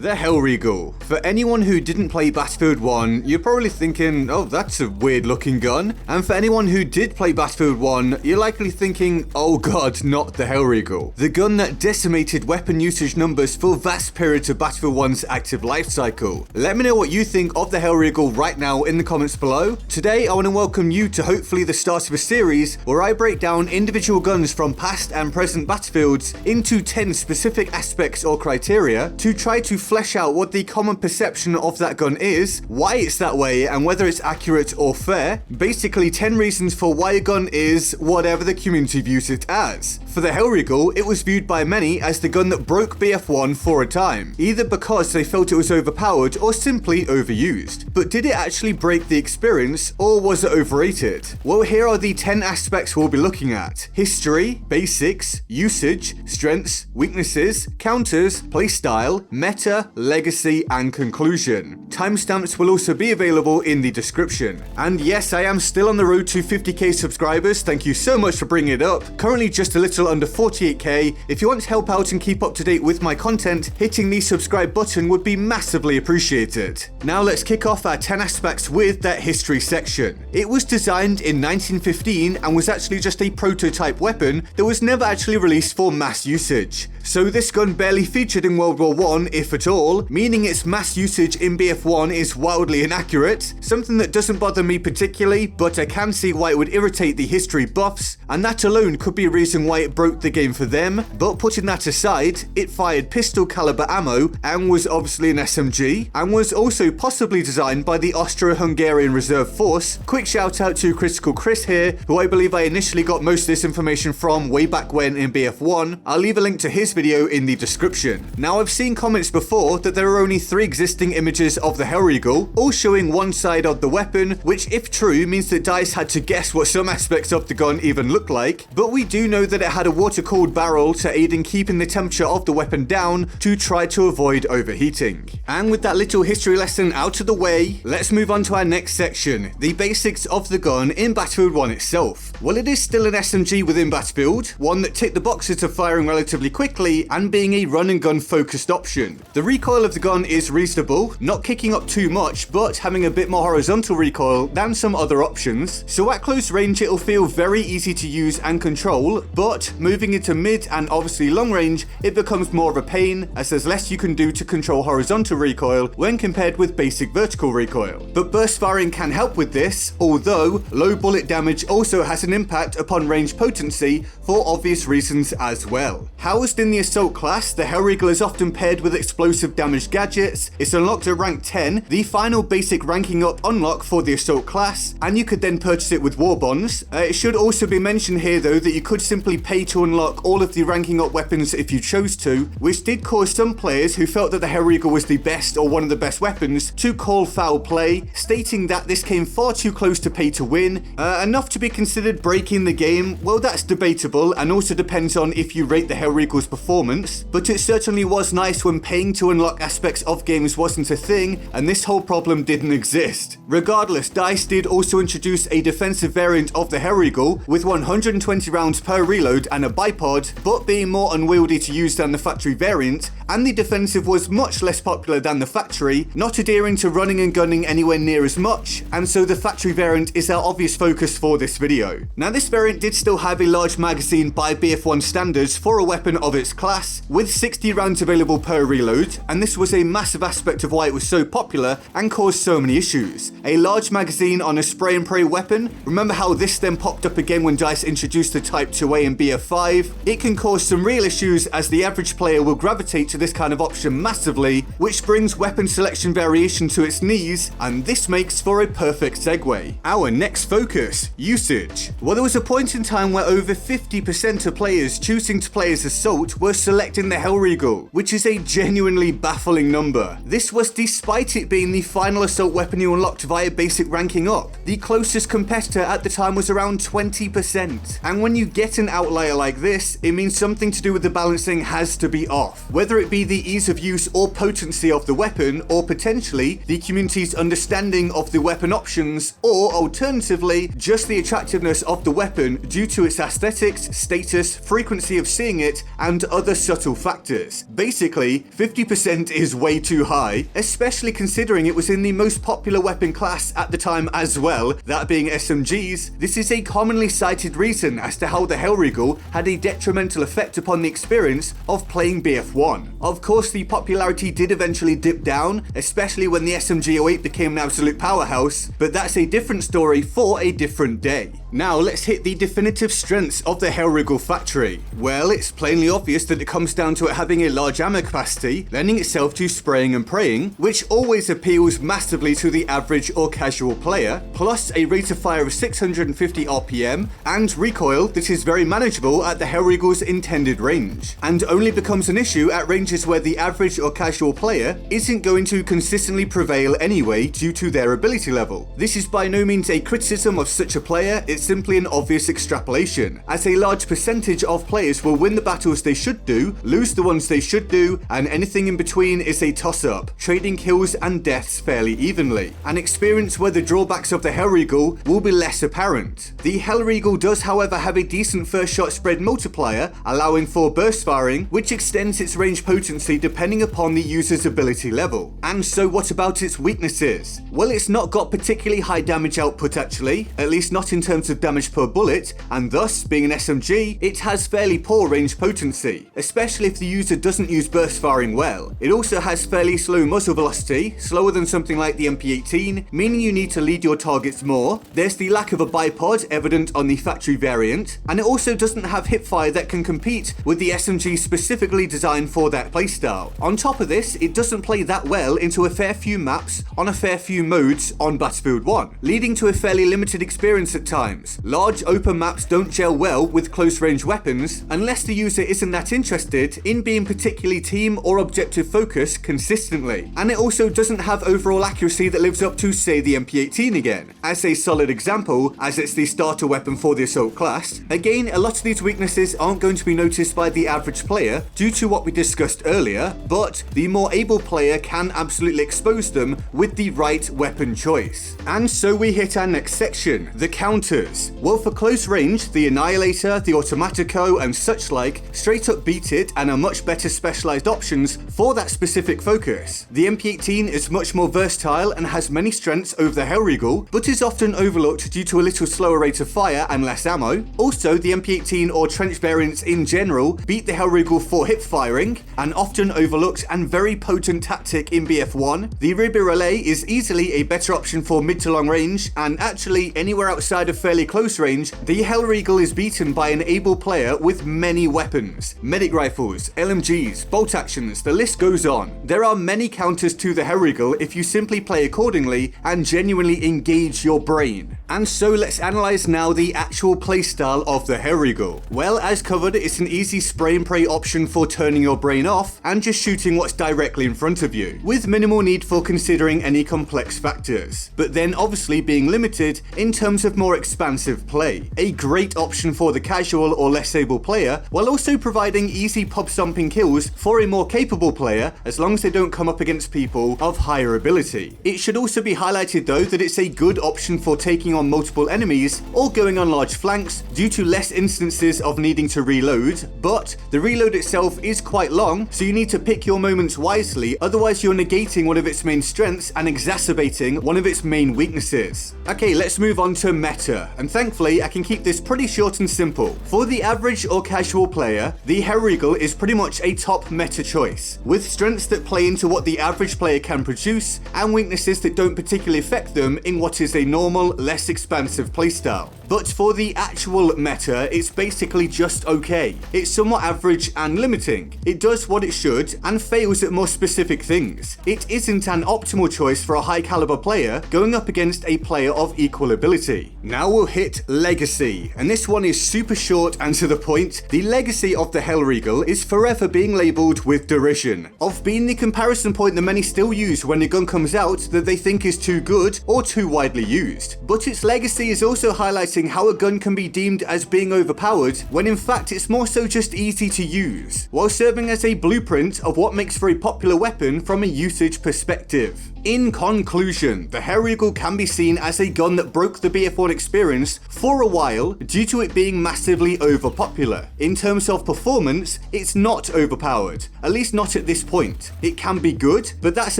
The Hellriegel. For anyone who didn't play Battlefield 1, you're probably thinking, oh, that's a weird looking gun. And for anyone who did play Battlefield 1, you're likely thinking, oh god, not the Hellriegel. The gun that decimated weapon usage numbers for vast periods of Battlefield 1's active life cycle. Let me know what you think of the Hellriegel right now in the comments below. Today, I want to welcome you to hopefully the start of a series where I break down individual guns from past and present Battlefields into 10 specific aspects or criteria to try to flesh out what the common perception of that gun is, why it's that way, and whether it's accurate or fair. Basically 10 reasons for why a gun is whatever the community views it as. For the Hellriegel, it was viewed by many as the gun that broke BF1 for a time, either because they felt it was overpowered or simply overused. But did it actually break the experience, or was it overrated? Well, here are the 10 aspects we'll be looking at: history, basics, usage, strengths, weaknesses, counters, playstyle, meta, legacy, and conclusion. Timestamps will also be available in the description. And yes, I am still on the road to 50k subscribers. Thank you so much for bringing it up. Currently just a little under 48k. If you want to help out and keep up to date with my content, hitting the subscribe button would be massively appreciated. Now let's kick off our 10 aspects with that history section. It was designed in 1915 and was actually just a prototype weapon that was never actually released for mass usage. So this gun barely featured in World War I, if at all, meaning its mass usage in BF1 is wildly inaccurate, something that doesn't bother me particularly, but I can see why it would irritate the history buffs, and that alone could be a reason why it broke the game for them. But putting that aside, it fired pistol caliber ammo and was obviously an SMG, and was also possibly designed by the Austro-Hungarian Reserve Force. Quick shout out to Critical Chris here, who I believe I initially got most of this information from way back when in BF1. I'll leave a link to his video in the description. Now, I've seen comments before that there are only 3 existing images of the Hellriegel, all showing one side of the weapon, which if true means that DICE had to guess what some aspects of the gun even look like. But we do know that it had a water-cooled barrel to aid in keeping the temperature of the weapon down to try to avoid overheating. And with that little history lesson out of the way, let's move on to our next section, the basics of the gun in Battlefield 1 itself. Well, it is still an SMG within Battlefield, one that ticked the boxes of firing relatively quickly and being a run and gun focused option. The recoil of the gun is reasonable, not kicking up too much, but having a bit more horizontal recoil than some other options. So at close range it'll feel very easy to use and control, but moving into mid and obviously long range it becomes more of a pain, as there's less you can do to control horizontal recoil when compared with basic vertical recoil. But burst firing can help with this, although low bullet damage also has an impact upon range potency for obvious reasons as well. Housed in the assault class, the Hellriegel is often paired with explosive damage gadgets. It's unlocked at rank 10, the final basic ranking up unlock for the assault class, and you could then purchase it with war bonds. It should also be mentioned here though that you could simply pay to unlock all of the ranking up weapons if you chose to, which did cause some players who felt that the Hellriegel was the best or one of the best weapons to call foul play, stating that this came far too close to pay to win. Enough to be considered breaking the game, well, that's debatable and also depends on if you rate the Hellriegel's performance, but it certainly was nice when paying to unlock aspects of games wasn't a thing and this whole problem didn't exist. Regardless, DICE did also introduce a defensive variant of the Hellriegel with 120 rounds per reload and a bipod, but being more unwieldy to use than the factory variant, and the defensive was much less popular than the factory, not adhering to running and gunning anywhere near as much, and so the factory variant is our obvious focus for this video. Now this variant did still have a large magazine by BF1 standards for a weapon of its class, with 60 rounds available per reload, and this was a massive aspect of why it was so popular and caused so many issues. A large magazine on a spray and pray weapon, remember how this then popped up again when DICE introduced the Type 2A in BF5? It can cause some real issues as the average player will gravitate to this kind of option massively, which brings weapon selection variation to its knees, and this makes for a perfect segue. Our next focus, usage. Well, there was a point in time where over 50% of players choosing to play as Assault were selecting the Hellriegel, which is a genuinely baffling number. This was despite it being the final assault weapon you unlocked via basic ranking up. The closest competitor at the time was around 20%. And when you get an outlier like this, it means something to do with the balancing has to be off. Whether it be the ease of use or potency of the weapon, or potentially the community's understanding of the weapon options, or alternatively, just the attractiveness of the weapon due to its aesthetics, status, frequency of seeing it, and other subtle factors. Basically, 50% 50% is way too high, especially considering it was in the most popular weapon class at the time as well, that being SMGs. This is a commonly cited reason as to how the Hellriegel had a detrimental effect upon the experience of playing BF1. Of course, the popularity did eventually dip down, especially when the SMG-08 became an absolute powerhouse, but that's a different story for a different day. Now let's hit the definitive strengths of the Hellriegel factory. Well, it's plainly obvious that it comes down to it having a large ammo capacity, lending itself to spraying and praying, which always appeals massively to the average or casual player, plus a rate of fire of 650 RPM, and recoil that is very manageable at the Hellriegel's intended range, and only becomes an issue at ranges where the average or casual player isn't going to consistently prevail anyway due to their ability level. This is by no means a criticism of such a player, it's simply an obvious extrapolation, as a large percentage of players will win the battles they should do, lose the ones they should do, and anything in between is a toss-up, trading kills and deaths fairly evenly, an experience where the drawbacks of the Hellriegel will be less apparent. The Hellriegel does however have a decent first shot spread multiplier, allowing for burst firing, which extends its range potency depending upon the user's ability level. And so what about its weaknesses? Well, it's not got particularly high damage output actually, at least not in terms of damage per bullet, and thus, being an SMG, it has fairly poor range potency, especially if the user doesn't use burst firing well. It also has fairly slow muzzle velocity, slower than something like the MP18, meaning you need to lead your targets more. There's the lack of a bipod evident on the factory variant, and it also doesn't have hipfire that can compete with the SMG specifically designed for that playstyle. On top of this, it doesn't play that well into a fair few maps on a fair few modes on Battlefield 1, leading to a fairly limited experience at times. Large open maps don't gel well with close range weapons unless the user isn't that interested in being particularly team or objective focused consistently, and it also doesn't have overall accuracy that lives up to, say, the MP18 again, as a solid example, as it's the starter weapon for the assault class. Again, a lot of these weaknesses aren't going to be noticed by the average player due to what we discussed earlier, but the more able player can absolutely expose them with the right weapon choice. And so we hit our next section, the counters. Well, for close range, the Annihilator, the Automatico, and such like straight up beat it and are much better specialized options for that specific focus. The MP18 is much more versatile and has many strengths over the Hellriegel, but is often overlooked due to a little slower rate of fire and less ammo. Also, the MP18 or trench variants in general beat the Hellriegel for hip firing, an often overlooked and very potent tactic in BF1. The Ruby Relay is easily a better option for mid to long range, and actually anywhere outside of fairly close range, the Hellriegel is beaten by an able player with many weapons. Medic rifles, LMGs, bolt actions, the list goes on. There are many counters to the Hellriegel if you simply play accordingly and genuinely engage your brain. And so let's analyze now the actual playstyle of the Hellriegel. Well, as covered, it's an easy spray and pray option for turning your brain off and just shooting what's directly in front of you, with minimal need for considering any complex factors, but then obviously being limited in terms of more expansive play. A great option for the casual or less able player, while also providing easy pub stomping kills for a more capable player as long as they don't come up against people of higher ability. It should also be highlighted though that it's a good option for taking on multiple enemies or going on large flanks due to less instances of needing to reload, but the reload itself is quite long, so you need to pick your moments wisely, otherwise you're negating one of its main strengths and exacerbating one of its main weaknesses. Okay, let's move on to meta, and thankfully I can keep this pretty short and simple. For the average or casual player, the Hellriegel is pretty much a top meta choice, with strengths that play into what the average player can produce and weaknesses that don't particularly affect them in what is a normal, less expansive playstyle. But for the actual meta, it's basically just okay. It's somewhat average and limiting. It does what it should and fails at more specific things. It isn't an optimal choice for a high caliber player going up against a player of equal ability. Now we'll hit legacy, and this one is super short and to the point. The legacy of the Hellriegel is forever being labelled with derision, of being the comparison point that many still use when a gun comes out that they think is too good or too widely used. But its legacy is also highlighting how a gun can be deemed as being overpowered when in fact it's more so just easy to use, while serving as a blueprint of what makes for a popular weapon from a usage perspective. In conclusion, the Hellriegel can be seen as a gun that broke the BF1 experience for a while due to it being massively overpopular. In terms of performance, it's not overpowered, at least not at this point. It can be good, but that's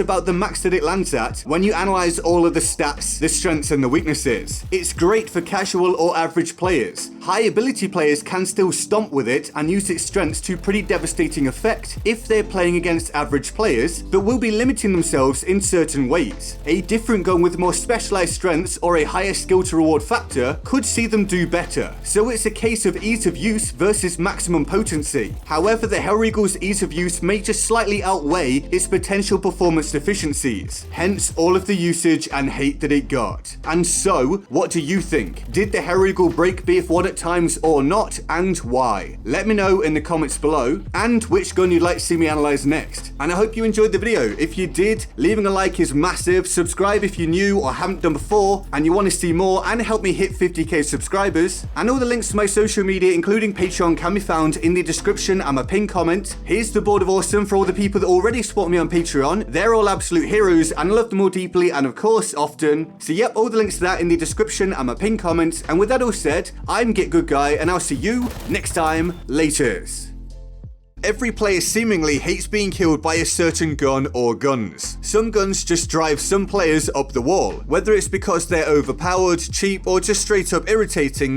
about the max that it lands at when you analyze all of the stats, the strengths and the weaknesses. It's great for casual or average players. High ability players can still stomp with it and use its strengths to pretty devastating effect if they're playing against average players, but will be limiting themselves in certain ways. A different gun with more specialized strengths or a higher skill to reward factor could see them do better. So it's a case of ease of use versus maximum potency. However, the Hellriegel's ease of use may just slightly outweigh its potential performance deficiencies, hence all of the usage and hate that it got. And so, what do you think? Did the Hellriegel break BF1 at times or not, and why? Let me know in the comments below, and which gun you'd like to see me analyze next. And I hope you enjoyed the video. If you did, leaving a like is massive. Subscribe if you're new or haven't done before and you want to see more and help me hit 50k subscribers. And all the links to my social media, including Patreon, can be found in the description and my pinned comment. Here's the board of awesome for all the people that already support me on Patreon. They're all absolute heroes and I love them all deeply and of course often. So yep, all the links to that in the description and my pinned comment. And with that all said, I'm GetGoodGuy and I'll see you next time. Laters. Every player seemingly hates being killed by a certain gun or guns. Some guns just drive some players up the wall, whether it's because they're overpowered, cheap, or just straight up irritating,